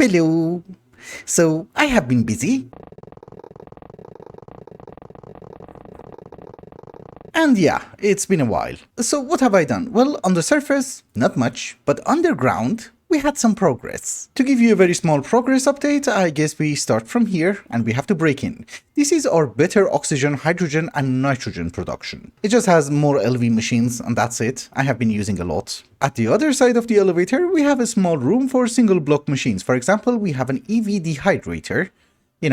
Hello. So, I have been busy. And yeah, it's been a while. So what have I done? Well, on the surface, not much, but underground, we had some progress. To give you a very small progress update, I guess we start from here and we have to break in. This is our better oxygen, hydrogen and nitrogen production. It just has more LuV machines and that's it. I have been using a lot. At the other side of the elevator, we have a small room for single block machines. For example, we have an EV dehydrator,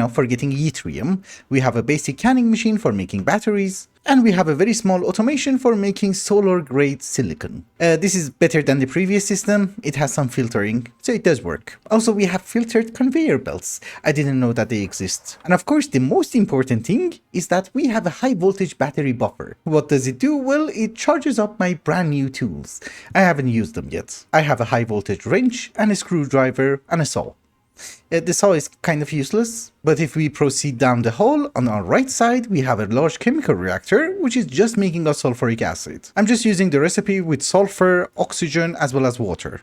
for getting yttrium. We have a basic canning machine for making batteries, and we have a very small automation for making solar-grade silicon. This is better than the previous system. It has some filtering, so it does work. Also, we have filtered conveyor belts. I didn't know that they exist. And of course, the most important thing is that we have a high-voltage battery buffer. What does it do? Well, it charges up my brand new tools. I haven't used them yet. I have a high-voltage wrench, and a screwdriver, and a saw. The saw is kind of useless, but if we proceed down the hall, on our right side we have a large chemical reactor which is just making us sulfuric acid. I'm just using the recipe with sulfur, oxygen as well as water.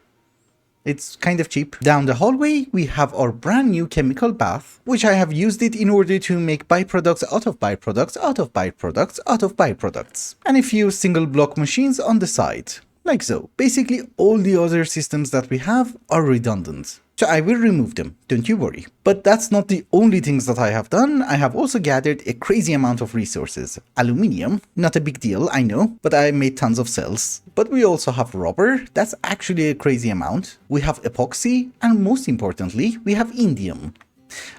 It's kind of cheap. Down the hallway we have our brand new chemical bath, which I have used it in order to make byproducts out of byproducts, out of byproducts, out of byproducts. And a few single block machines on the side. Like so. Basically all the other systems that we have are redundant. So I will remove them, don't you worry. But that's not the only things that I have done. I have also gathered a crazy amount of resources. Aluminium, not a big deal, I know, but I made tons of cells. But we also have rubber, that's actually a crazy amount. We have epoxy, and most importantly, we have indium.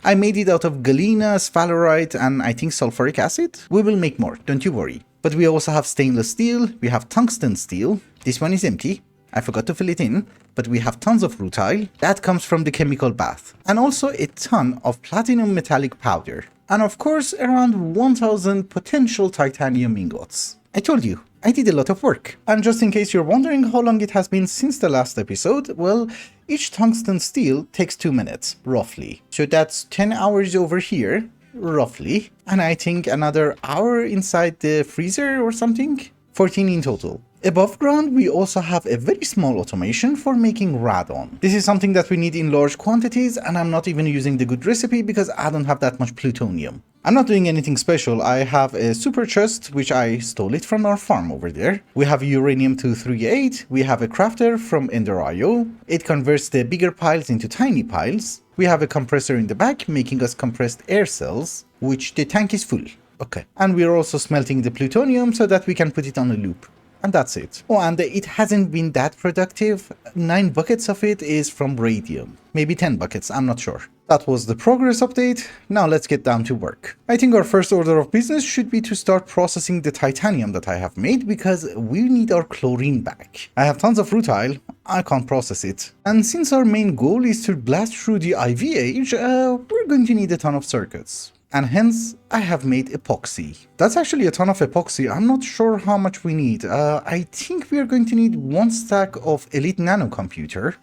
I made it out of galena, sphalerite, and I think sulfuric acid. We will make more, don't you worry. But we also have stainless steel, we have tungsten steel. This one is empty. I forgot to fill it in, but we have tons of rutile. That comes from the chemical bath. And also a ton of platinum metallic powder. And of course, around 1000 potential titanium ingots. I told you, I did a lot of work. And just in case you're wondering how long it has been since the last episode, well, each tungsten steel takes 2 minutes, roughly. So that's 10 hours over here, roughly. And I think another hour inside the freezer or something. 14 in total. Above ground, we also have a very small automation for making radon. This is something that we need in large quantities, and I'm not even using the good recipe because I don't have that much plutonium. I'm not doing anything special. I have a super chest, which I stole it from our farm over there. We have uranium-238. We have a crafter from Ender.io. It converts the bigger piles into tiny piles. We have a compressor in the back, making us compressed air cells, which the tank is full. Okay. And we're also smelting the plutonium so that we can put it on a loop. And that's it. Oh, and it hasn't been that productive. 9 buckets of it is from Rhodium. Maybe 10 buckets, I'm not sure. That was the progress update. Now let's get down to work. I think our first order of business should be to start processing the titanium that I have made because we need our chlorine back. I have tons of rutile, I can't process it. And since our main goal is to blast through the IV age, we're going to need a ton of circuits. And hence, I have made epoxy. That's actually a ton of epoxy. I'm not sure how much we need. I think we are going to need 1 stack of Elite Nano Computer.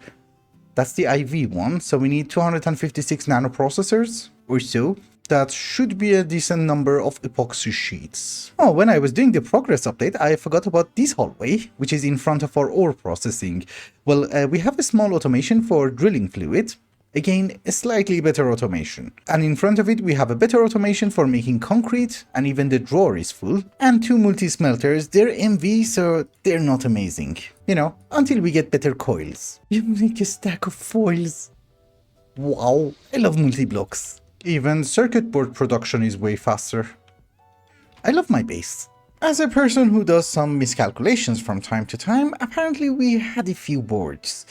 That's the IV one, so we need 256 nanoprocessors or so. That should be a decent number of epoxy sheets. Oh, when I was doing the progress update, I forgot about this hallway, which is in front of our ore processing. Well, we have a small automation for drilling fluid. Again, a slightly better automation. And in front of it, we have a better automation for making concrete, and even the drawer is full. And 2 multi-smelters, they're MV, so they're not amazing. Until we get better coils. You make a stack of foils. Wow, I love multi-blocks. Even circuit board production is way faster. I love my base. As a person who does some miscalculations from time to time, apparently we had a few boards.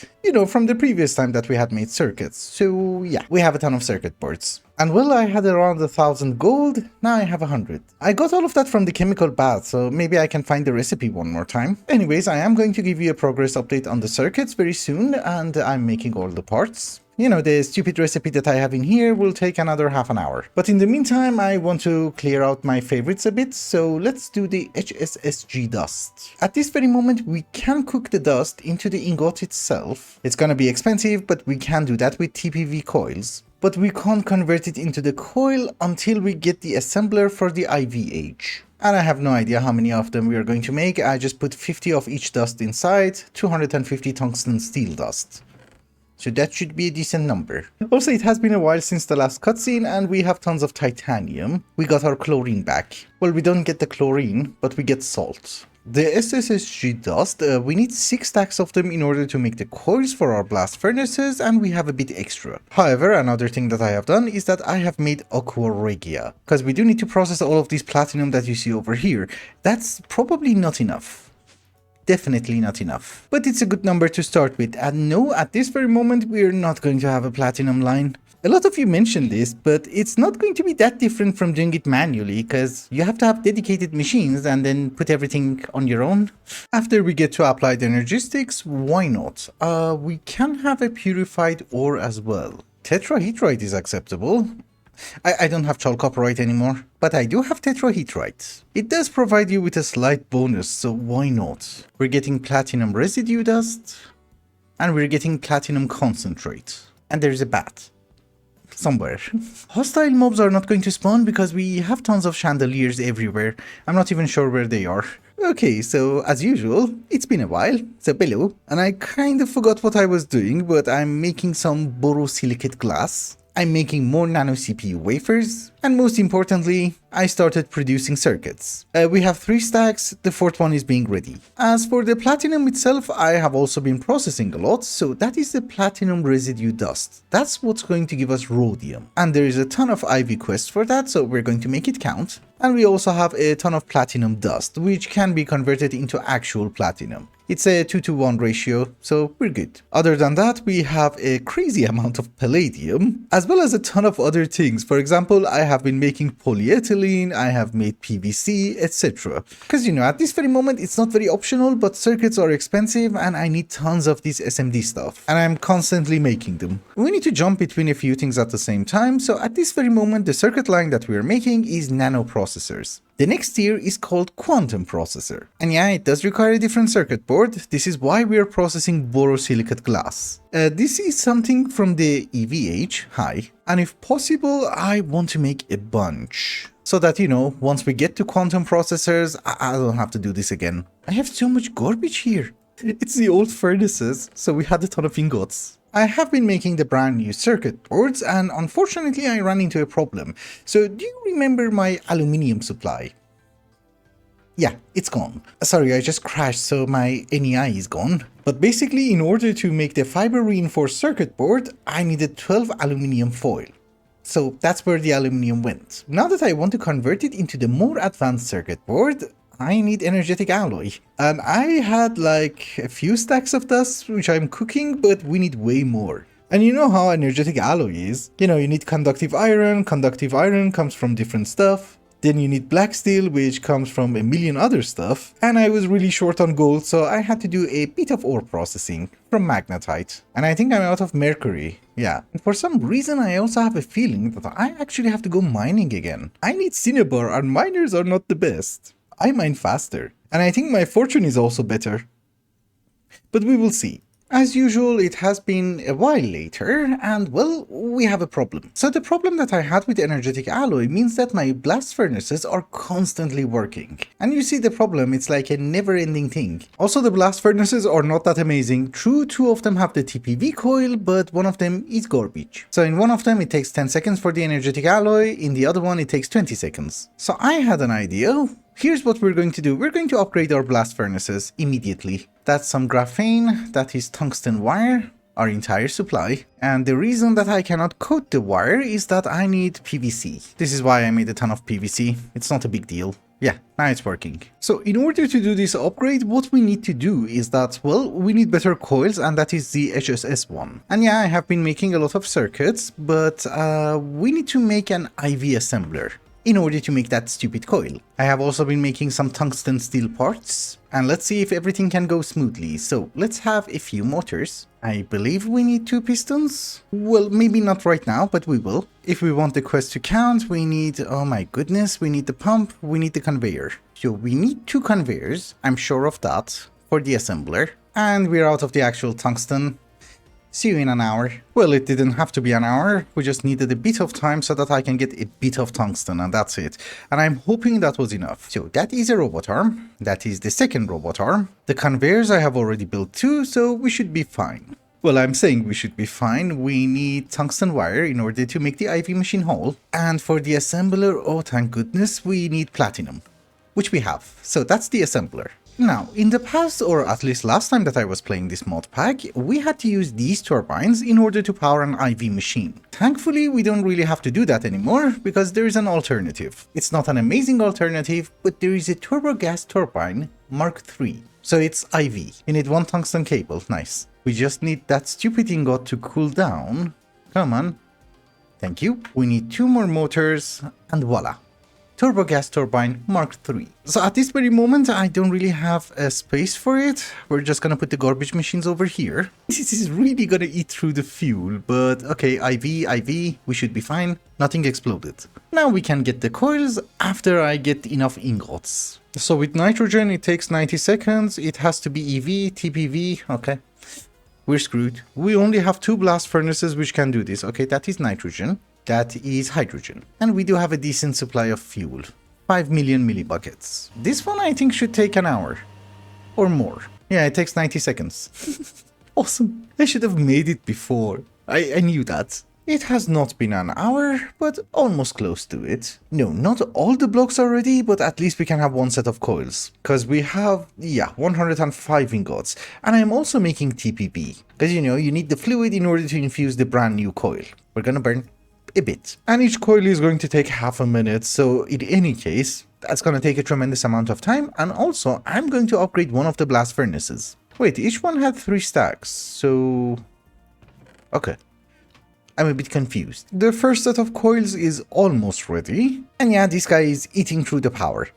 From the previous time that we had made circuits. So yeah, we have a ton of circuit boards. And well, I had around 1000 gold, now I have 100. I got all of that from the chemical bath, so maybe I can find the recipe one more time. Anyways, I am going to give you a progress update on the circuits very soon, and I'm making all the parts. The stupid recipe that I have in here will take another half an hour. But in the meantime, I want to clear out my favorites a bit, so let's do the HSSG dust. At this very moment, we can cook the dust into the ingot itself. It's gonna be expensive, but we can do that with TPV coils. But we can't convert it into the coil until we get the assembler for the IVH. And I have no idea how many of them we are going to make. I just put 50 of each dust inside, 250 tungsten steel dust. So that should be a decent number. Also, it has been a while since the last cutscene and we have tons of titanium. We got our chlorine back. Well, we don't get the chlorine, but we get salt. The SSSG dust, we need 6 stacks of them in order to make the coils for our blast furnaces, and we have a bit extra. However, another thing that I have done is that I have made aqua regia, because we do need to process all of this platinum that you see over here. That's probably not enough. Definitely not enough. But it's a good number to start with, and no, at this very moment we're not going to have a platinum line. A lot of you mentioned this, but it's not going to be that different from doing it manually, because you have to have dedicated machines and then put everything on your own. After we get to applied energistics, why not? We can have a purified ore as well. Tetrahedrite is acceptable. I don't have chalcopyrite anymore, but I do have tetrahedrite. It does provide you with a slight bonus, so why not? We're getting platinum residue dust, and we're getting platinum concentrate. And there's a bat. Somewhere. Hostile mobs are not going to spawn because we have tons of chandeliers everywhere. I'm not even sure where they are. Okay, so as usual, it's been a while, so hello. And I kind of forgot what I was doing, but I'm making some borosilicate glass. I'm making more nano CPU wafers, and most importantly, I started producing circuits. We have 3 stacks, the 4th one is being ready. As for the platinum itself, I have also been processing a lot, so that is the platinum residue dust. That's what's going to give us rhodium. And there is a ton of IV quests for that, so we're going to make it count. And we also have a ton of platinum dust, which can be converted into actual platinum. It's a 2-to-1 ratio, so we're good. Other than that, we have a crazy amount of palladium, as well as a ton of other things. For example, I have been making polyethylene, I have made PVC, etc. Because, you know, at this very moment, it's not very optional, but circuits are expensive and I need tons of this SMD stuff. And I'm constantly making them. We need to jump between a few things at the same time, so at this very moment, the circuit line that we're making is nano processors. The next tier is called quantum processor. And yeah, it does require a different circuit board. This is why we are processing borosilicate glass. This is something from the EVH, hi. And if possible, I want to make a bunch. So that, you know, once we get to quantum processors, I don't have to do this again. I have so much garbage here. It's the old furnaces, so we had a ton of ingots. I have been making the brand new circuit boards and unfortunately I ran into a problem. So do you remember my aluminium supply? Yeah, it's gone. Sorry, I just crashed so my NEI is gone. But basically in order to make the fiber reinforced circuit board, I needed 12 aluminium foil. So that's where the aluminium went. Now that I want to convert it into the more advanced circuit board, I need energetic alloy. And I had like a few stacks of dust which I'm cooking, but we need way more. And you know how energetic alloy is. You know, you need conductive iron comes from different stuff. Then you need black steel, which comes from a million other stuff. And I was really short on gold, so I had to do a bit of ore processing from magnetite. And I think I'm out of mercury. Yeah. And for some reason, I also have a feeling that I actually have to go mining again. I need cinnabar and miners are not the best. I mine faster, and I think my fortune is also better. But we will see. As usual, it has been a while later, and well, we have a problem. So the problem that I had with energetic alloy means that my blast furnaces are constantly working. And you see the problem, it's like a never-ending thing. Also, the blast furnaces are not that amazing. True, 2 of them have the TPV coil, but one of them is garbage. So in one of them, it takes 10 seconds for the energetic alloy, in the other one, it takes 20 seconds. So I had an idea. Here's what we're going to do. We're going to upgrade our blast furnaces immediately. That's some graphene, that is tungsten wire, our entire supply. And the reason that I cannot coat the wire is that I need PVC. This is why I made a ton of PVC. It's not a big deal. Yeah, now it's working. So in order to do this upgrade, what we need to do is that, well, we need better coils, and that is the HSS one. And yeah, I have been making a lot of circuits, but we need to make an IV assembler in order to make that stupid coil. I have also been making some tungsten steel parts, and let's see if everything can go smoothly. So let's have a few motors. I believe we need 2 pistons. Well, maybe not right now, but we will. If we want the quest to count, we need, oh my goodness, we need the pump, we need the conveyor. So we need 2 conveyors, I'm sure of that, for the assembler. And we're out of the actual tungsten. See you in an hour. Well, it didn't have to be an hour. We just needed a bit of time so that I can get a bit of tungsten, and that's it. And I'm hoping that was enough. So that is a robot arm. That is the second robot arm. The conveyors I have already built too, so we should be fine. Well, I'm saying we should be fine. We need tungsten wire in order to make the IV machine whole. And for the assembler, oh thank goodness, we need platinum, which we have. So that's the assembler. Now, in the past, or at least last time that I was playing this mod pack, we had to use these turbines in order to power an IV machine. Thankfully, we don't really have to do that anymore, because there is an alternative. It's not an amazing alternative, but there is a turbo gas turbine Mark III. So it's IV. You need one tungsten cable, nice. We just need that stupid ingot to cool down. Come on. Thank you. We need 2 more motors, and voila. Turbo gas turbine Mark III. So at this very moment, I don't really have a space for it. We're just gonna put the garbage machines over here. This is really gonna eat through the fuel, but okay, IV, we should be fine. Nothing exploded. Now we can get the coils after I get enough ingots. So with nitrogen, it takes 90 seconds. It has to be EV, TPV, okay. We're screwed. We only have 2 blast furnaces which can do this. Okay, that is nitrogen. That is hydrogen. And we do have a decent supply of fuel. 5 million millibuckets. This one I think should take an hour. Or more. Yeah, it takes 90 seconds. Awesome. I should have made it before. I knew that. It has not been an hour, but almost close to it. No, not all the blocks are ready, but at least we can have 1 set of coils. Because we have, 105 ingots. And I'm also making TPP. Because, you need the fluid in order to infuse the brand new coil. We're gonna burn a bit. And each coil is going to take half a minute, so in any case, that's gonna take a tremendous amount of time. And also, I'm going to upgrade one of the blast furnaces. Wait, each one had 3 stacks, so... okay. I'm a bit confused. The first set of coils is almost ready. And yeah, this guy is eating through the power.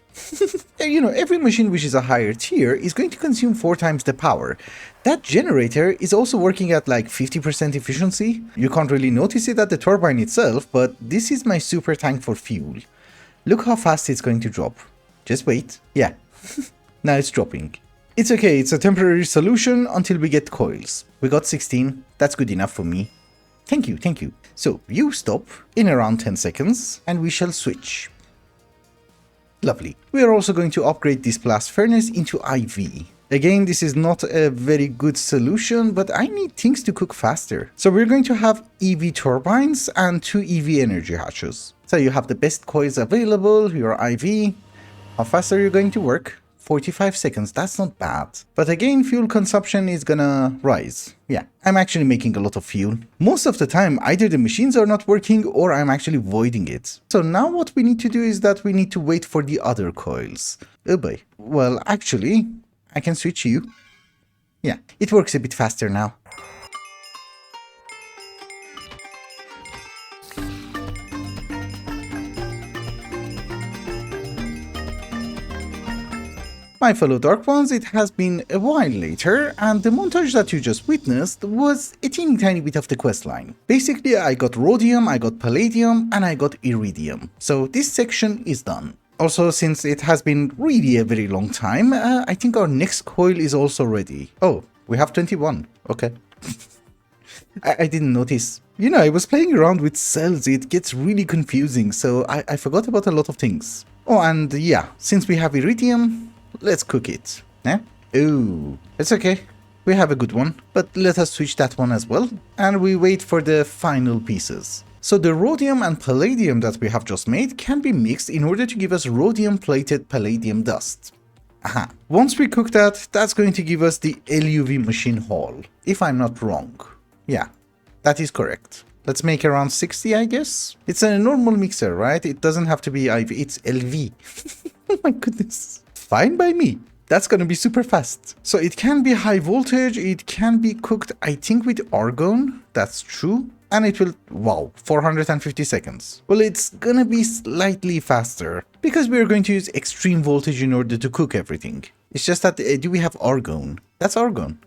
Every machine which is a higher tier is going to consume 4 times the power. That generator is also working at like 50% efficiency. You can't really notice it at the turbine itself, but this is my super tank for fuel. Look how fast it's going to drop. Just wait. Yeah. Now it's dropping. It's okay, it's a temporary solution until we get coils. We got 16. That's good enough for me. Thank you, thank you. So, you stop in around 10 seconds, and we shall switch. Lovely. We are also going to upgrade this blast furnace into IV. Again, this is not a very good solution, but I need things to cook faster. So we're going to have EV turbines and 2 EV energy hatches. So you have the best coils available, your IV. How fast are you going to work? 45 seconds, that's not bad. But again, fuel consumption is gonna rise. Yeah, I'm actually making a lot of fuel. Most of the time, either the machines are not working or I'm actually voiding it. So now what we need to do is that we need to wait for the other coils. Oh boy. Well, actually, I can switch you. Yeah, it works a bit faster now. My fellow Dark Ones, it has been a while later, and the montage that you just witnessed was a teeny tiny bit of the questline. Basically, I got Rhodium, I got Palladium, and I got Iridium. So this section is done. Also, since it has been really a very long time, I think our next coil is also ready. Oh, we have 21. Okay. I didn't notice. I was playing around with cells, it gets really confusing, so I forgot about a lot of things. Oh, and yeah, since we have Iridium, let's cook it. Eh? Oh, it's okay. We have a good one, but let us switch that one as well, and we wait for the final pieces. So the rhodium and palladium that we have just made can be mixed in order to give us rhodium plated palladium dust. Aha. Once we cook that, that's going to give us the LuV machine hall, if I'm not wrong. Yeah, that is correct. Let's make around 60, I guess. It's a normal mixer, right? It doesn't have to be IV, it's LV. Oh my goodness. Fine by me. That's gonna be super fast. So it can be high voltage, it can be cooked, I think, with argon. That's true. And it will, wow, 450 seconds. Well, it's gonna be slightly faster because we're going to use extreme voltage in order to cook everything. It's just that, do we have argon? That's argon.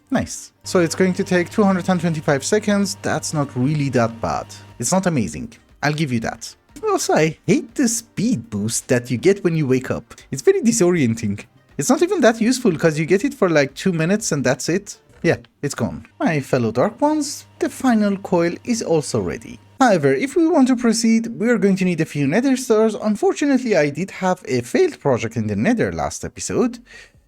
Nice. So it's going to take 225 seconds. That's not really that bad. It's not amazing. I'll give you that. Also, I hate the speed boost that you get when you wake up. It's very disorienting. It's not even that useful because you get it for like 2 minutes and that's it. Yeah, it's gone. My fellow Dark Ones, the final coil is also ready. However, if we want to proceed, we are going to need a few Nether stars. Unfortunately, I did have a failed project in the Nether last episode,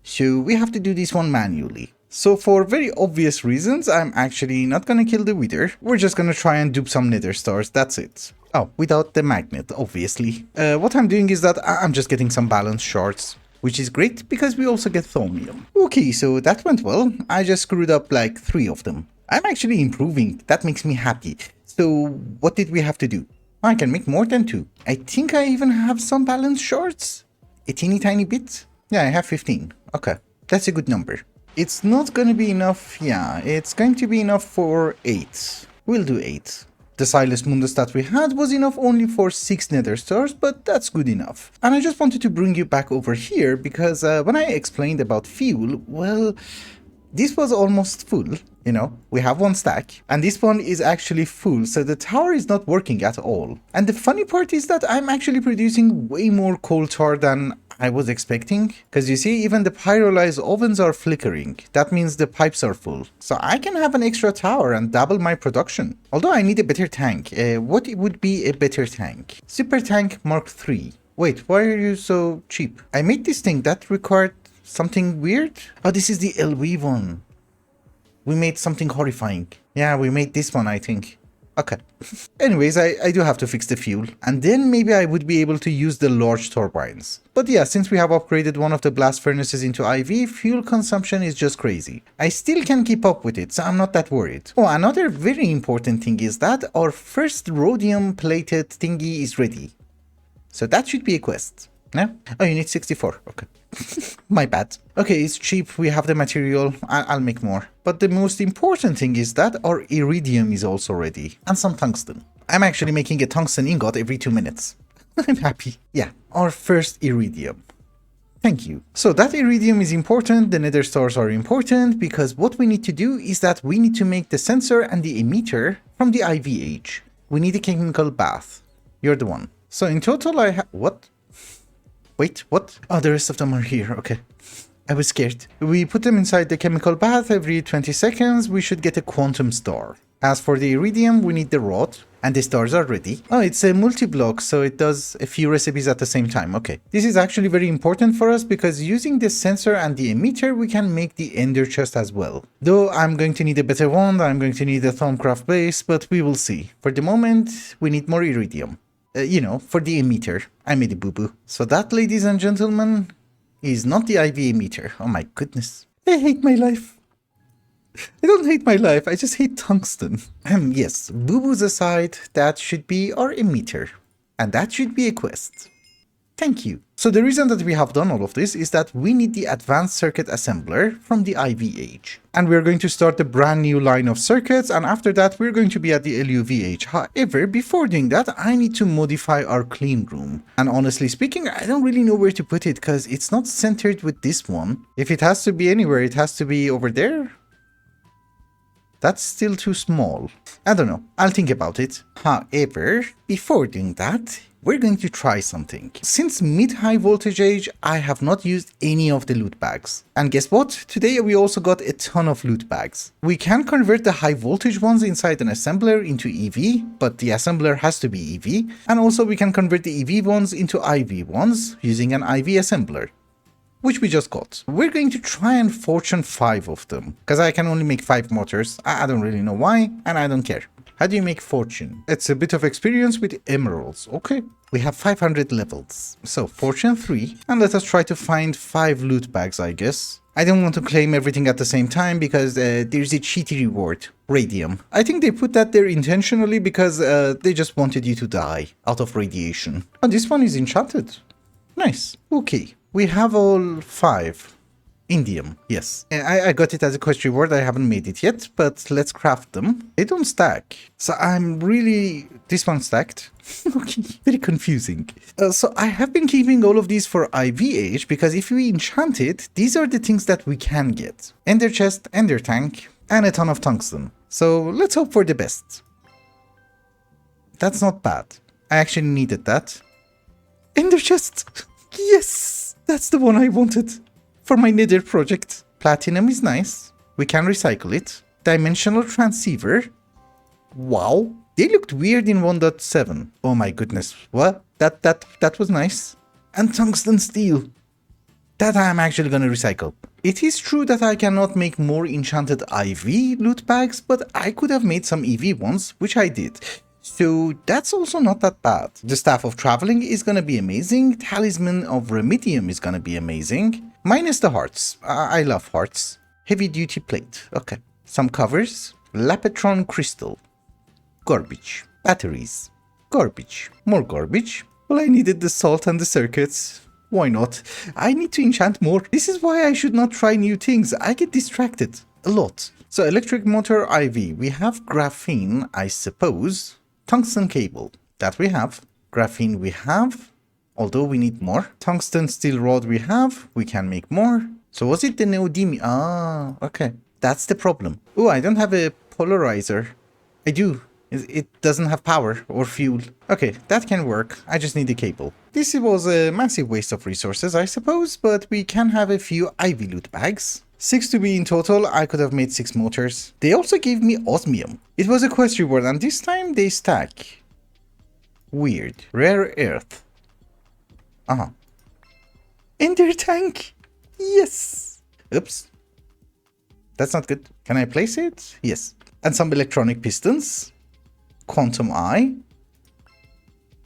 so we have to do this one manually. So for very obvious reasons, I'm actually not gonna kill the wither. We're just gonna try and dupe some nether stars, that's it. Oh, without the magnet, obviously. What I'm doing is that I'm just getting some balance shards, which is great because we also get thorium. Okay, so that went well. I just screwed up like 3 of them. I'm actually improving. That makes me happy. So what did we have to do? I can make more than 2. I think I even have some balance shards. A teeny tiny bit. Yeah, I have 15. Okay, that's a good number. It's not gonna be enough. Yeah, it's going to be enough for 8. We'll do 8. The Silas Mundus that we had was enough only for 6 nether stars, but that's good enough. And I just wanted to bring you back over here because when I explained about fuel, well, this was almost full, you know, we have 1 stack, and this one is actually full, so the tower is not working at all. And the funny part is that I'm actually producing way more coal tar than I was expecting, because you see, even the pyrolyzed ovens are flickering. That means the pipes are full. So I can have an extra tower and double my production. Although I need a better tank. What would be a better tank? Super Tank Mark III. Wait, why are you so cheap? I made this thing that required something weird? Oh, this is the LuV one. We made something horrifying. Yeah, we made this one, I think. Okay. Anyways, I do have to fix the fuel, and then maybe I would be able to use the large turbines. But yeah, since we have upgraded one of the blast furnaces into IV, fuel consumption is just crazy. I still can keep up with it, so I'm not that worried. Oh, another very important thing is that our first Rhodium plated thingy is ready. So that should be a quest. Yeah? Oh, you need 64. Okay. My bad. Okay, it's cheap. We have the material. I'll make more. But the most important thing is that our iridium is also ready. And some tungsten. I'm actually making a tungsten ingot every 2 minutes. I'm happy. Yeah, our first iridium. Thank you. So that iridium is important. The nether stars are important because what we need to do is that we need to make the sensor and the emitter from the IVH. We need a chemical bath. You're the one. So in total I have... What? Wait, what? Oh, the rest of them are here. Okay. I was scared. We put them inside the chemical bath every 20 seconds. We should get a quantum star. As for the iridium, we need the rod. And the stars are ready. Oh, it's a multi-block, so it does a few recipes at the same time. Okay. This is actually very important for us because using the sensor and the emitter, we can make the ender chest as well. Though I'm going to need a better wand, I'm going to need a Thaumcraft base, but we will see. For the moment, we need more iridium. You know, for the emitter. I made a boo-boo. So that, ladies and gentlemen, is not the IV emitter. Oh my goodness. I hate my life. I don't hate my life, I just hate tungsten. Yes, boo-boos aside, that should be our emitter. And that should be a quest. Thank you. So the reason that we have done all of this is that we need the advanced circuit assembler from the IVH. And we're going to start a brand new line of circuits, and after that we're going to be at the LuVH. However, before doing that, I need to modify our clean room. And honestly speaking, I don't really know where to put it because it's not centered with this one. If it has to be anywhere, it has to be over there. That's still too small. I don't know. I'll think about it. However, before doing that, we're going to try something. Since mid-high voltage age, I have not used any of the loot bags. And guess what? Today we also got a ton of loot bags. We can convert the high voltage ones inside an assembler into EV, but the assembler has to be EV. And also we can convert the EV ones into IV ones using an IV assembler, which we just got. We're going to try and fortune 5 of them, because I can only make 5 motors. I don't really know why, and I don't care. How do you make fortune? It's a bit of experience with emeralds. Okay, we have 500 levels. So fortune 3, and let us try to find 5 loot bags, I guess. I don't want to claim everything at the same time because there's a cheaty reward, Rhodium. I think they put that there intentionally because they just wanted you to die out of radiation. Oh, this one is enchanted. Nice. Okay. We have all 5. Indium, yes. I got it as a quest reward, I haven't made it yet, but let's craft them. They don't stack. So I'm really... This one stacked. Okay, very confusing. So I have been keeping all of these for IVH because if we enchant it, these are the things that we can get. Ender chest, ender tank, and a ton of tungsten. So let's hope for the best. That's not bad. I actually needed that. Ender chest! Yes! That's the one I wanted. For my Nether project. Platinum is nice. We can recycle it. Dimensional transceiver. Wow. They looked weird in 1.7. Oh my goodness. What? That was nice. And tungsten steel. That I'm actually gonna recycle. It is true that I cannot make more enchanted IV loot bags, but I could have made some EV ones, which I did. So that's also not that bad. The Staff of Traveling is gonna be amazing, Talisman of Rhodium is gonna be amazing, minus the hearts. I love hearts. Heavy duty plate, okay. Some covers, Lapetron crystal, garbage, batteries, garbage, more garbage. Well, I needed the salt and the circuits. Why not? I need to enchant more. This is why I should not try new things. I get distracted a lot. So electric motor IV. We have graphene, I suppose. Tungsten cable. That we have. Graphene we have. Although we need more. Tungsten steel rod we have. We can make more. So was it the neodymium? Ah, okay. That's the problem. Oh, I don't have a polarizer. I do. It doesn't have power or fuel. Okay, that can work. I just need a cable. This was a massive waste of resources, I suppose, but we can have a few Ivy loot bags. 6 to be in total. I could have made 6 motors. They also gave me osmium. It was a quest reward, and this time they stack. Weird. Rare earth. Ender tank. Yes. Oops. That's not good. Can I place it? Yes. And some electronic pistons. Quantum eye.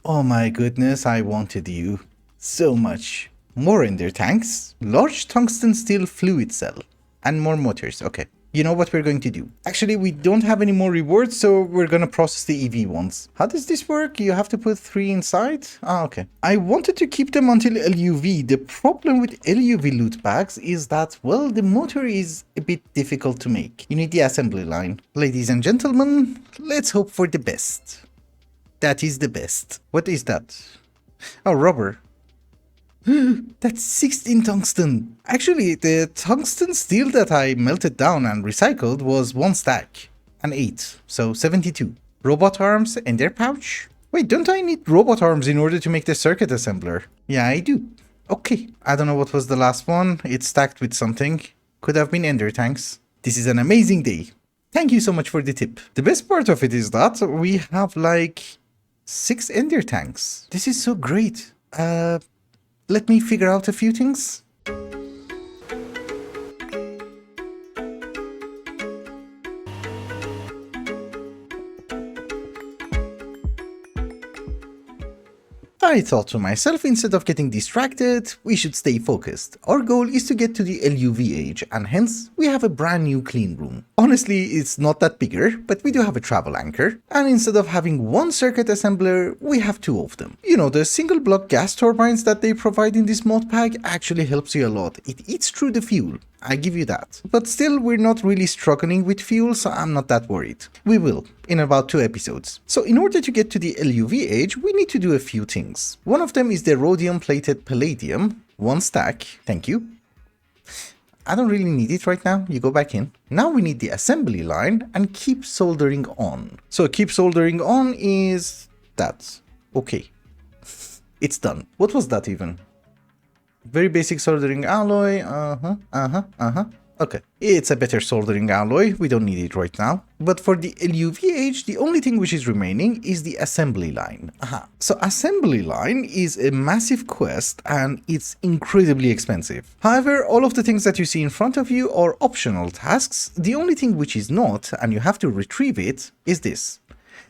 Oh my goodness, I wanted you so much. More ender tanks, large tungsten steel fluid cell, and more motors. Okay, you know what we're going to do. Actually, we don't have any more rewards, so we're gonna process the EV ones. How does this work? You have to put 3 inside? Ah, okay. I wanted to keep them until LuV. The problem with LuV loot bags is that, well, the motor is a bit difficult to make. You need the assembly line. Ladies and gentlemen, let's hope for the best. That is the best. What is that? Oh, rubber. That's 16 tungsten. Actually, the tungsten steel that I melted down and recycled was 1 stack. And 8, so 72. Robot arms and their pouch? Wait, don't I need robot arms in order to make the circuit assembler? Yeah, I do. Okay, I don't know what was the last one. It's stacked with something. Could have been ender tanks. This is an amazing day. Thank you so much for the tip. The best part of it is that we have like 6 ender tanks. This is so great. Let me figure out a few things. I thought to myself, instead of getting distracted, we should stay focused. Our goal is to get to the LuV age, and hence, we have a brand new clean room. Honestly, it's not that bigger, but we do have a travel anchor, and instead of having 1 circuit assembler, we have 2 of them. You know, the single block gas turbines that they provide in this mod pack actually helps you a lot. It eats through the fuel. I give you that. But still, we're not really struggling with fuel, so I'm not that worried. We will, in about 2 episodes. So in order to get to the LuV age, we need to do a few things. One of them is the rhodium plated palladium. 1 stack, thank you. I don't really need it right now, you go back in. Now we need the assembly line and keep soldering on. So keep soldering on is that. Okay. It's done. What was that even? Very basic soldering alloy, okay. It's a better soldering alloy, we don't need it right now. But for the LuV age, the only thing which is remaining is the assembly line. So assembly line is a massive quest and it's incredibly expensive. However, all of the things that you see in front of you are optional tasks. The only thing which is not, and you have to retrieve it, is this.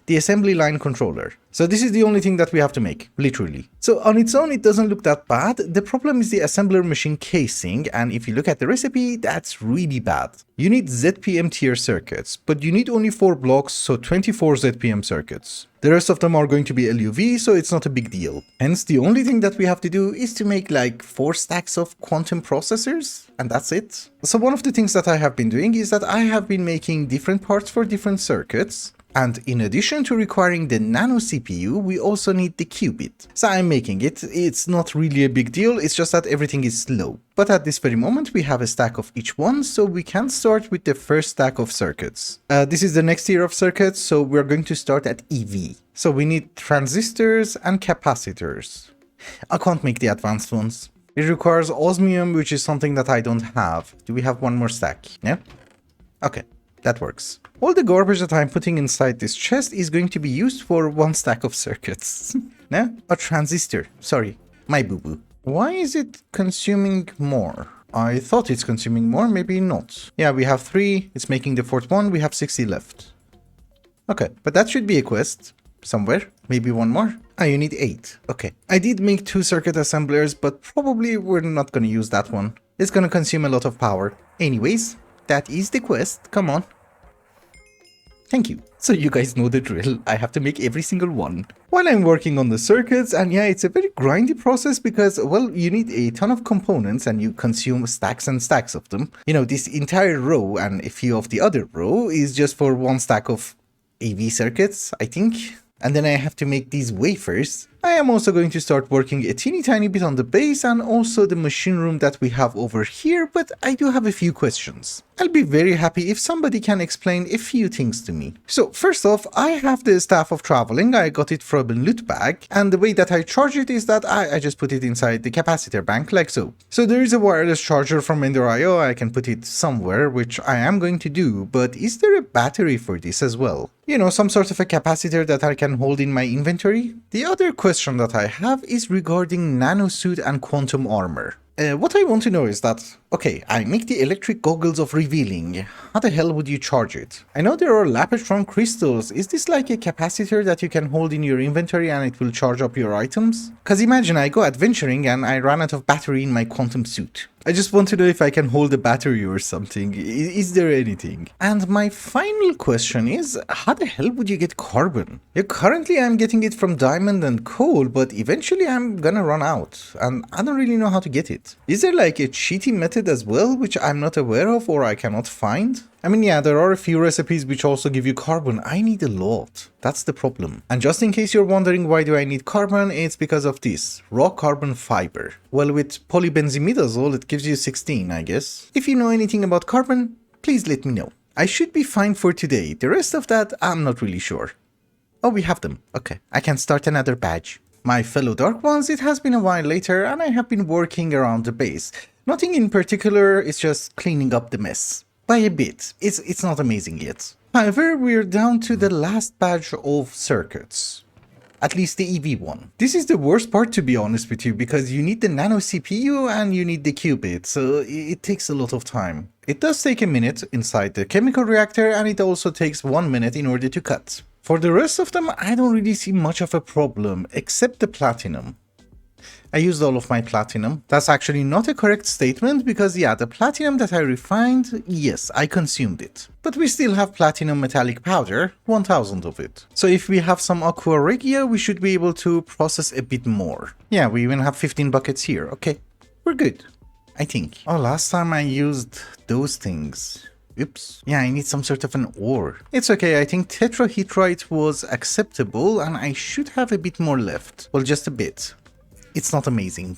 The assembly line controller. So this is the only thing that we have to make, literally. So on its own, it doesn't look that bad. The problem is the assembler machine casing, and if you look at the recipe, that's really bad. You need ZPM tier circuits, but you need only 4 blocks, so 24 ZPM circuits. The rest of them are going to be LuV, so it's not a big deal. Hence, the only thing that we have to do is to make like 4 stacks of quantum processors, and that's it. So one of the things that I have been doing is that I have been making different parts for different circuits. And in addition to requiring the nano CPU, we also need the qubit. So I'm making it. It's not really a big deal, it's just that everything is slow. But at this very moment we have a stack of each one, so we can start with the first stack of circuits. This is the next tier of circuits, so we're going to start at EV. So we need transistors and capacitors. I can't make the advanced ones. It requires osmium, which is something that I don't have. Do we have one more stack? Yeah? Okay. That works. All the garbage that I'm putting inside this chest is going to be used for 1 stack of circuits. No? A transistor. Sorry, my boo-boo. Why is it consuming more? I thought it's consuming more, maybe not. Yeah, we have 3, it's making the 4th one, we have 60 left. Okay, but that should be a quest somewhere. Maybe one more. Ah, you need 8. Okay. I did make 2 circuit assemblers, but probably we're not gonna use that one. It's gonna consume a lot of power. Anyways, that is the quest. Come on. Thank you. So you guys know the drill. I have to make every single one while I'm working on the circuits, and yeah, it's a very grindy process because, well, you need a ton of components and you consume stacks and stacks of them. You know, this entire row and a few of the other row is just for 1 stack of AV circuits, I think. And then I have to make these wafers. I am also going to start working a teeny tiny bit on the base and also the machine room that we have over here, but I do have a few questions. I'll be very happy if somebody can explain a few things to me. So first off, I have the Staff of Traveling. I got it from a loot bag, and the way that I charge it is that I just put it inside the capacitor bank like so. So there is a wireless charger from Ender.io. I can put it somewhere, which I am going to do, but is there a battery for this as well? You know, some sort of a capacitor that I can hold in my inventory? The other question that I have is regarding nanosuit and quantum armor. What I want to know is that, okay, I make the electric goggles of revealing. How the hell would you charge it? I know there are Lapetron crystals. Is this like a capacitor that you can hold in your inventory and it will charge up your items? Cause imagine I go adventuring and I run out of battery in my quantum suit. I just want to know if I can hold a battery or something. Is there anything? And my final question is, how the hell would you get carbon? Yeah, currently I'm getting it from diamond and coal, but eventually I'm gonna run out, and I don't really know how to get it. Is there like a cheaty method as well, which I'm not aware of or I cannot find? I mean, yeah, there are a few recipes which also give you carbon. I need a lot. That's the problem. And just in case you're wondering why do I need carbon, it's because of this, raw carbon fiber. Well, with polybenzimidazole, it gives you 16, I guess. If you know anything about carbon, please let me know. I should be fine for today. The rest of that, I'm not really sure. Oh, we have them. Okay, I can start another badge. My fellow Dark Ones, it has been a while later and I have been working around the base. Nothing in particular, it's just cleaning up the mess. By a bit. It's not amazing yet. However, we're down to the last batch of circuits. At least the EV one. This is the worst part, to be honest with you, because you need the nano CPU and you need the qubit, so it takes a lot of time. It does take a minute inside the chemical reactor, and it also takes 1 minute in order to cut. For the rest of them, I don't really see much of a problem, except the platinum. I used all of my platinum. That's actually not a correct statement because, yeah, the platinum that I refined, yes, I consumed it. But we still have platinum metallic powder, 1000 of it. So if we have some aqua regia, we should be able to process a bit more. Yeah, we even have 15 buckets here. Okay, we're good, I think. Oh, last time I used those things. Oops. Yeah, I need some sort of an ore. It's okay, I think tetrahedrite was acceptable and I should have a bit more left. Well, just a bit. It's not amazing.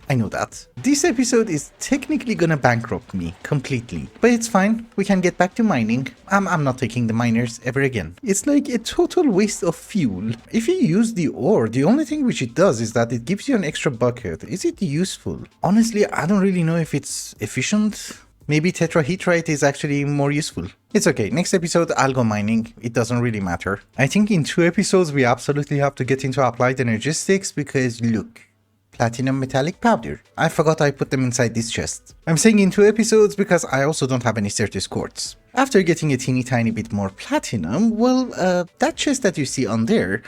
I know that. This episode is technically gonna bankrupt me completely, but it's fine. We can get back to mining. I'm not taking the miners ever again. It's like a total waste of fuel. If you use the ore, the only thing which it does is that it gives you an extra bucket. Is it useful? Honestly, I don't really know if it's efficient. Maybe tetrahedrite is actually more useful. It's okay, next episode I'll go mining, it doesn't really matter. I think in 2 episodes we absolutely have to get into applied energistics because look, platinum metallic powder. I forgot I put them inside this chest. I'm saying in 2 episodes because I also don't have any Certus quartz. After getting a teeny tiny bit more platinum, well, that chest that you see on there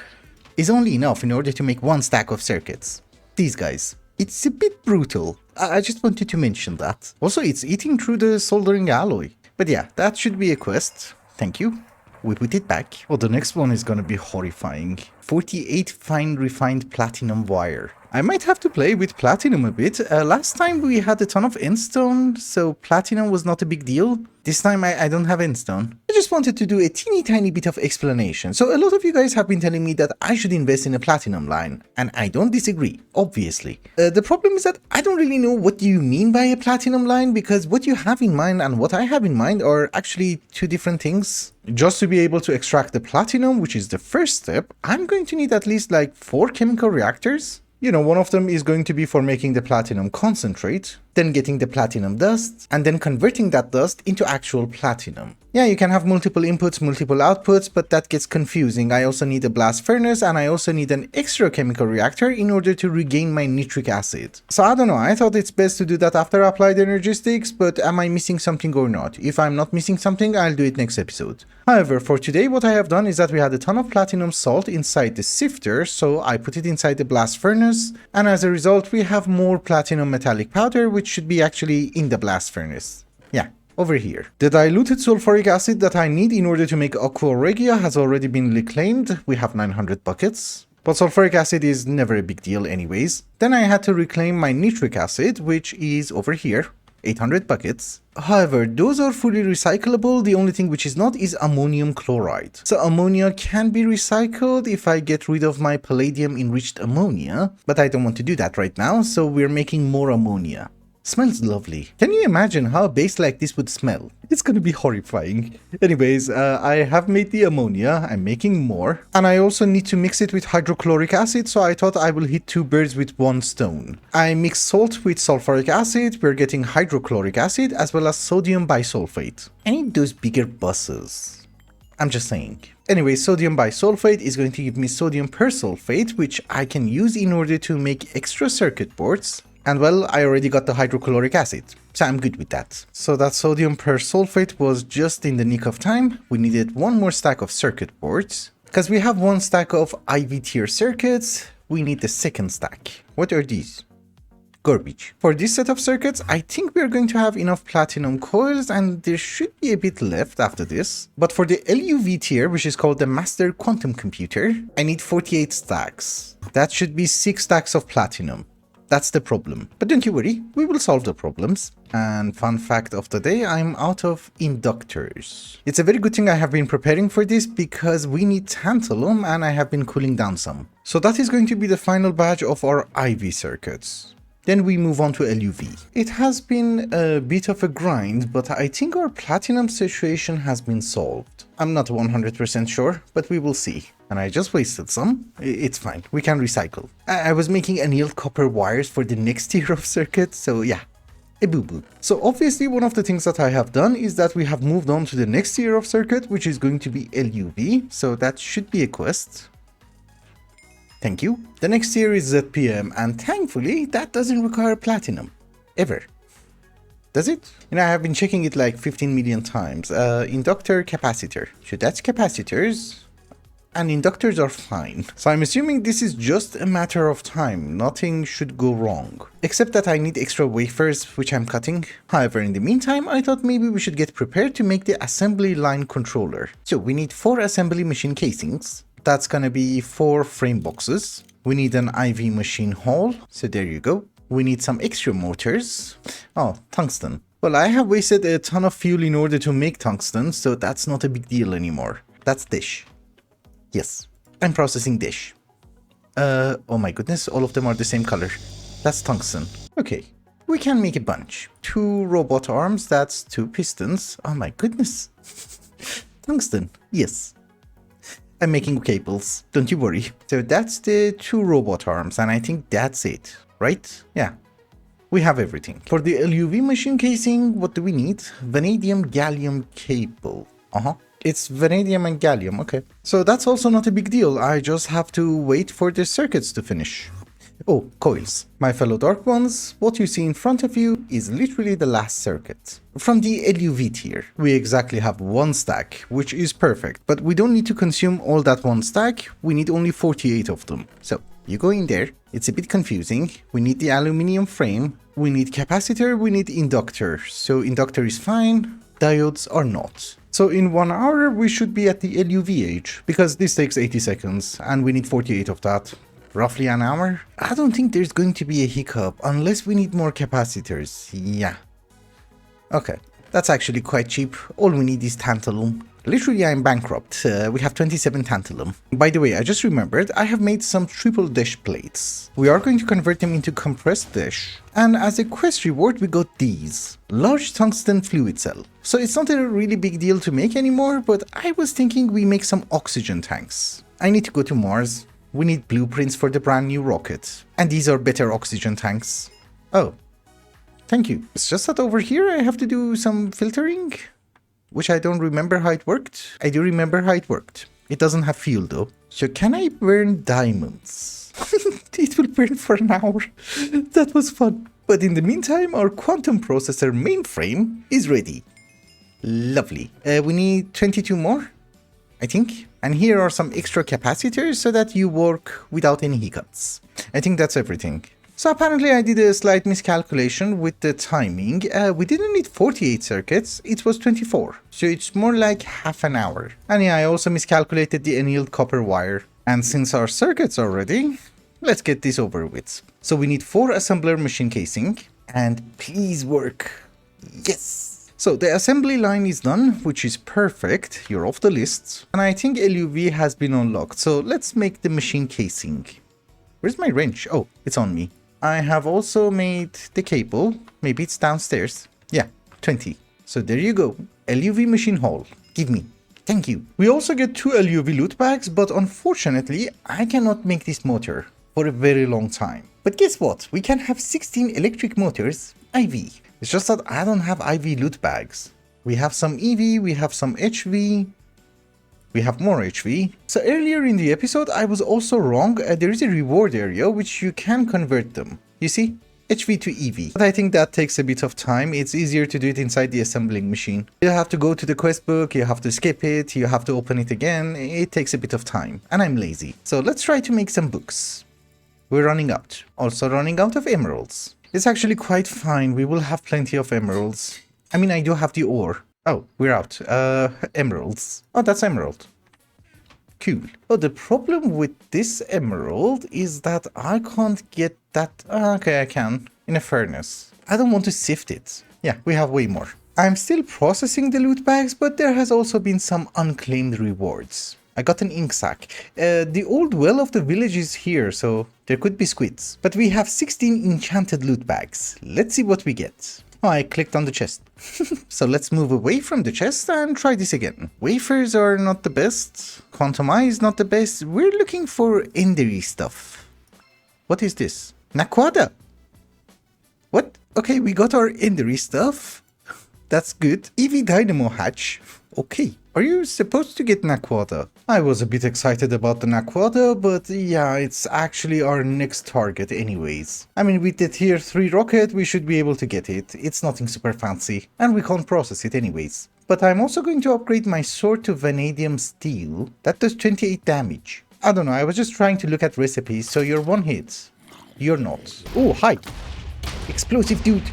is only enough in order to make 1 stack of circuits. These guys. It's a bit brutal. I just wanted to mention that. Also, it's eating through the soldering alloy. But yeah, that should be a quest. Thank you. We put it back. Well, the next one is gonna be horrifying. 48 fine refined platinum wire. I might have to play with platinum a bit. Last time we had a ton of endstone, so platinum was not a big deal. This time I don't have endstone. I just wanted to do a teeny tiny bit of explanation. So a lot of you guys have been telling me that I should invest in a platinum line, and I don't disagree, obviously. The problem is that I don't really know what you mean by a platinum line, because what you have in mind and what I have in mind are actually 2 different things. Just to be able to extract the platinum, which is the first step, I'm going to need at least like 4 chemical reactors. You know, one of them is going to be for making the platinum concentrate. then getting the platinum dust, and then converting that dust into actual platinum. Yeah, you can have multiple inputs, multiple outputs, but that gets confusing. I also need a blast furnace, and I also need an extra chemical reactor in order to regain my nitric acid. So I don't know, I thought it's best to do that after applied energistics, but am I missing something or not? If I'm not missing something, I'll do it next episode. However, for today, what I have done is that we had a ton of platinum salt inside the sifter, so I put it inside the blast furnace, and as a result, we have more platinum metallic powder, which should be actually in the blast furnace. Yeah. Over here. The diluted sulfuric acid that I need in order to make aqua regia has already been reclaimed. We have 900 buckets. But sulfuric acid is never a big deal anyways. Then I had to reclaim my nitric acid, which is over here. 800 buckets. However, those are fully recyclable. The only thing which is not is ammonium chloride. So ammonia can be recycled if I get rid of my palladium enriched ammonia. But I don't want to do that right now, so we're making more ammonia. Smells lovely. Can you imagine how a base like this would smell? It's gonna be horrifying. Anyways, I have made the ammonia, I'm making more. And I also need to mix it with hydrochloric acid, so I thought I will hit two birds with one stone. I mix salt with sulfuric acid, we're getting hydrochloric acid, as well as sodium bisulfate. I need those bigger buses. I'm just saying. Anyway, sodium bisulfate is going to give me sodium persulfate, which I can use in order to make extra circuit boards. And well, I already got the hydrochloric acid, so I'm good with that. So that sodium persulfate was just in the nick of time. We needed one more stack of circuit boards. Because we have one stack of IV tier circuits, we need the second stack. What are these? Garbage. For this set of circuits, I think we're going to have enough platinum coils, and there should be a bit left after this. But for the LuV tier, which is called the Master Quantum Computer, I need 48 stacks. That should be 6 stacks of platinum. That's the problem. But don't you worry, we will solve the problems. And fun fact of the day, I'm out of inductors. It's a very good thing I have been preparing for this because we need tantalum and I have been cooling down some. So that is going to be the final batch of our IV circuits. Then we move on to LuV. It has been a bit of a grind, but I think our platinum situation has been solved. I'm not 100% sure, but we will see. And I just wasted some. It's fine, we can recycle. I was making annealed copper wires for the next tier of circuit, so yeah, a boo-boo. So obviously one of the things that I have done is that we have moved on to the next tier of circuit, which is going to be LuV, so that should be a quest. Thank you. The next tier is ZPM, and thankfully that doesn't require platinum. Ever. Does it? You know, I have been checking it like 15 million times. Inductor, capacitor. So that's capacitors. And inductors are fine. So I'm assuming this is just a matter of time. Nothing should go wrong. Except that I need extra wafers, which I'm cutting. However, in the meantime, I thought maybe we should get prepared to make the assembly line controller. So we need 4 assembly machine casings. That's gonna be 4 frame boxes. We need an IV machine hall. So there you go. We need some extra motors. Oh, tungsten. Well, I have wasted a ton of fuel in order to make tungsten, so that's not a big deal anymore. That's dish. Yes, I'm processing dish. Oh my goodness, all of them are the same color. That's tungsten. Okay, we can make a bunch. 2 robot arms, that's 2 pistons. Oh my goodness. Tungsten, yes. I'm making cables, don't you worry. So that's the 2 robot arms, and I think that's it, right? Yeah, we have everything. For the LuV machine casing, what do we need? Vanadium gallium cable. It's vanadium and gallium, okay. So that's also not a big deal, I just have to wait for the circuits to finish. Oh, coils. My fellow dark ones, what you see in front of you is literally the last circuit. From the LuV tier, we exactly have 1 stack, which is perfect, but we don't need to consume all that 1 stack, we need only 48 of them. So, you go in there, it's a bit confusing, we need the aluminum frame, we need capacitor, we need inductor. So inductor is fine, diodes are not. So in 1 hour, we should be at the LuV age, because this takes 80 seconds, and we need 48 of that. Roughly an hour? I don't think there's going to be a hiccup, unless we need more capacitors. Yeah. Okay, that's actually quite cheap. All we need is tantalum. Literally, I'm bankrupt. We have 27 tantalum. By the way, I just remembered, I have made some triple dish plates. We are going to convert them into compressed dish. And as a quest reward, we got these. Large tungsten fluid cell. So it's not a really big deal to make anymore, but I was thinking we make some oxygen tanks. I need to go to Mars. We need blueprints for the brand new rocket. And these are better oxygen tanks. Oh. Thank you. It's just that over here I have to do some filtering, which I don't remember how it worked. I do remember how it worked. It doesn't have fuel though. So can I burn diamonds? It will burn for an hour. That was fun. But in the meantime, our quantum processor mainframe is ready. Lovely. We need 22 more, I think. And here are some extra capacitors so that you work without any hiccups. I think that's everything. So apparently I did a slight miscalculation with the timing. We didn't need 48 circuits, it was 24. So it's more like half an hour. And yeah, I also miscalculated the annealed copper wire. And since our circuits are ready, let's get this over with. So we need 4 assembler machine casing. And please work. Yes! So the assembly line is done, which is perfect. You're off the list. And I think LuV has been unlocked. So let's make the machine casing. Where's my wrench? Oh, it's on me. I have also made the cable. Maybe it's downstairs. Yeah, 20. So there you go. LuV machine hall. Give me. Thank you. We also get 2 LuV loot bags, but unfortunately, I cannot make this motor for a very long time. But guess what? We can have 16 electric motors IV. It's just that I don't have IV loot bags. We have some EV, we have some HV, we have more HV. So earlier in the episode, I was also wrong. There is a reward area which you can convert them. You see? HV to EV. But I think that takes a bit of time. It's easier to do it inside the assembling machine. You have to go to the quest book, you have to skip it, you have to open it again. It takes a bit of time. And I'm lazy. So let's try to make some books. We're running out. Also running out of emeralds. It's actually quite fine. We will have plenty of emeralds. I mean, I do have the ore. Oh, we're out. Emeralds. Oh, that's emerald. Cool. Oh, the problem with this emerald is that I can't get that. Okay, I can. In a furnace. I don't want to sift it. Yeah, we have way more. I'm still processing the loot bags, but there has also been some unclaimed rewards. I got an ink sack. The old well of the village is here, so there could be squids. But we have 16 enchanted loot bags. Let's see what we get. Oh, I clicked on the chest. So let's move away from the chest and try this again. Wafers are not the best. Quantum Eye is not the best. We're looking for endery stuff. What is this? Naquada. What? Okay, we got our endery stuff. That's good. EV Dynamo hatch. Okay. Are you supposed to get Naquada? I was a bit excited about the Naquada, but yeah, it's actually our next target anyways. I mean, with the tier 3 rocket, we should be able to get it. It's nothing super fancy, and we can't process it anyways. But I'm also going to upgrade my sword to vanadium steel. That does 28 damage. I don't know, I was just trying to look at recipes, so you're one hit. You're not. Oh, hi! Explosive dude!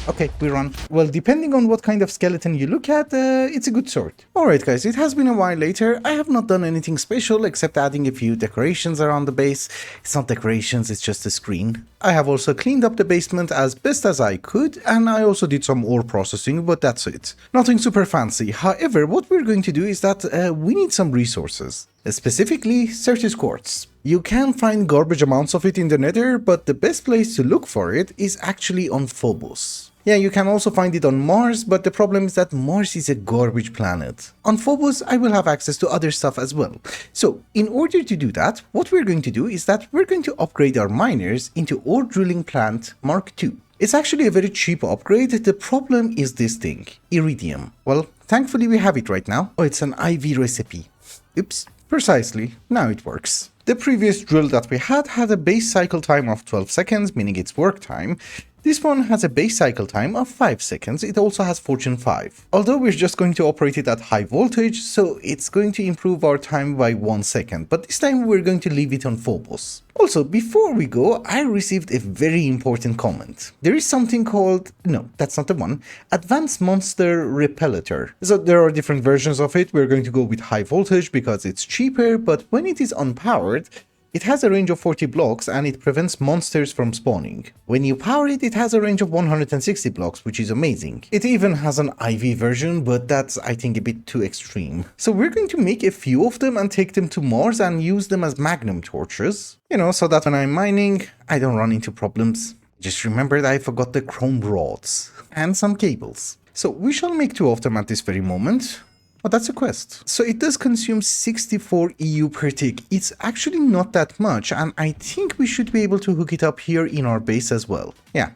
Okay, we run. Well, depending on what kind of skeleton you look at, it's a good sword. Alright guys, it has been a while later. I have not done anything special except adding a few decorations around the base. It's not decorations, it's just a screen. I have also cleaned up the basement as best as I could, and I also did some ore processing, but that's it. Nothing super fancy. However, what we're going to do is that we need some resources. Specifically, Certus quartz. You can find garbage amounts of it in the Nether, but the best place to look for it is actually on Phobos. Yeah, you can also find it on Mars, but the problem is that Mars is a garbage planet. On Phobos, I will have access to other stuff as well. So, in order to do that, what we're going to do is that we're going to upgrade our miners into Ore Drilling Plant Mark II. It's actually a very cheap upgrade. The problem is this thing, Iridium. Well, thankfully we have it right now. Oh, it's an IV recipe. Oops. Precisely, now it works. The previous drill that we had a base cycle time of 12 seconds, meaning it's work time. This one has a base cycle time of 5 seconds, it also has Fortune 5. Although we're just going to operate it at high voltage, so it's going to improve our time by 1 second, but this time we're going to leave it on Phobos. Also, before we go, I received a very important comment. There is something called, no, that's not the one, Advanced Monster Repellator. So there are different versions of it. We're going to go with high voltage because it's cheaper, but when it is unpowered, it has a range of 40 blocks and it prevents monsters from spawning. When you power it, it has a range of 160 blocks, which is amazing. It even has an IV version, but that's, I think, a bit too extreme. So we're going to make a few of them and take them to Mars and use them as magnum torches. You know, so that when I'm mining, I don't run into problems. Just remember that I forgot the chrome rods and some cables. So we shall make 2 of them at this very moment. Oh, that's a quest. So it does consume 64 EU per tick. It's actually not that much, and I think we should be able to hook it up here in our base as well. Yeah.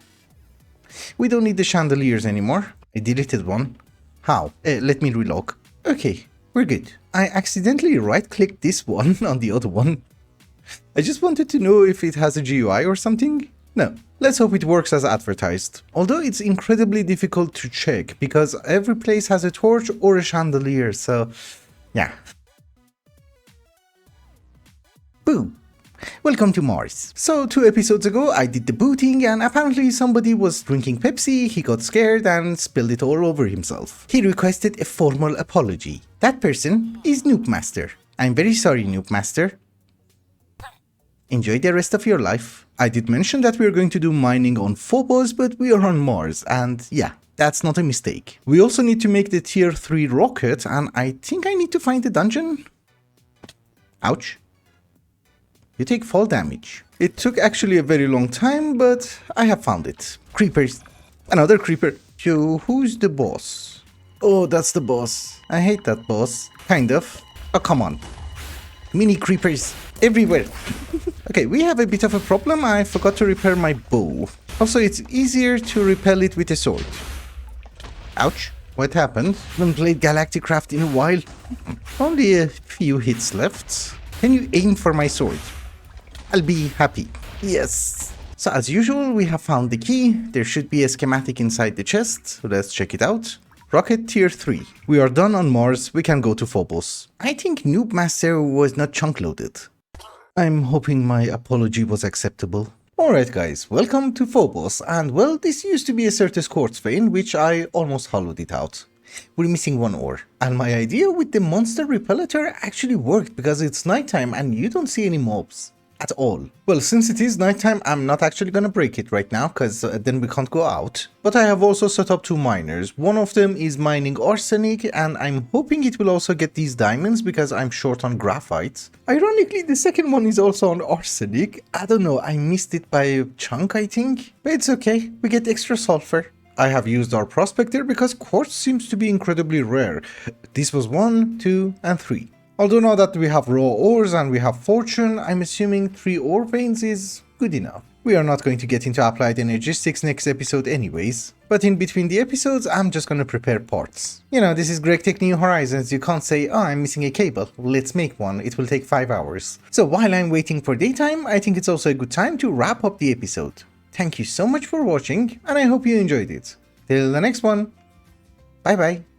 We don't need the chandeliers anymore. I deleted one. How? Let me relog. Okay, we're good. I accidentally right-clicked this one on the other one. I just wanted to know if it has a GUI or something. No. Let's hope it works as advertised. Although it's incredibly difficult to check because every place has a torch or a chandelier, so yeah. Boom. Welcome to Mars. So 2 episodes ago I did the booting and apparently somebody was drinking Pepsi, he got scared and spilled it all over himself. He requested a formal apology. That person is Noobmaster. I'm very sorry, Noobmaster. Enjoy the rest of your life. I did mention that we are going to do mining on Phobos, but we are on Mars, and yeah, that's not a mistake. We also need to make the tier 3 rocket, and I think I need to find the dungeon. Ouch. You take fall damage. It took actually a very long time, but I have found it. Creepers. Another creeper. So who's the boss? Oh, that's the boss. I hate that boss. Kind of. Oh, come on. Mini creepers everywhere. Okay, we have a bit of a problem. I forgot to repair my bow. Also, it's easier to repel it with a sword. Ouch. What happened? Haven't played Galacticraft in a while. Only a few hits left. Can you aim for my sword? I'll be happy. Yes. So as usual, we have found the key. There should be a schematic inside the chest. So let's check it out. Rocket tier 3. We are done on Mars. We can go to Phobos. I think Noobmaster was not chunk loaded. I'm hoping my apology was acceptable. Alright guys, welcome to Phobos. And well, this used to be a Certus quartz vein, which I almost hollowed it out. We're missing one ore. And my idea with the monster repellator actually worked because it's nighttime and you don't see any mobs. At all. Well, since it is nighttime, I'm not actually gonna break it right now, because then we can't go out. But I have also set up 2 miners. One of them is mining arsenic, and I'm hoping it will also get these diamonds, because I'm short on graphite. Ironically, the second one is also on arsenic. I don't know, I missed it by a chunk, I think. But it's okay, we get extra sulfur. I have used our prospector because quartz seems to be incredibly rare. This was 1, 2, and 3. Although now that we have raw ores and we have fortune, I'm assuming 3 ore veins is good enough. We are not going to get into applied energistics next episode anyways, but in between the episodes I'm just gonna prepare parts. You know, this is GregTech New Horizons, you can't say, oh, I'm missing a cable, let's make one, it will take 5 hours. So while I'm waiting for daytime, I think it's also a good time to wrap up the episode. Thank you so much for watching, and I hope you enjoyed it. Till the next one, bye bye.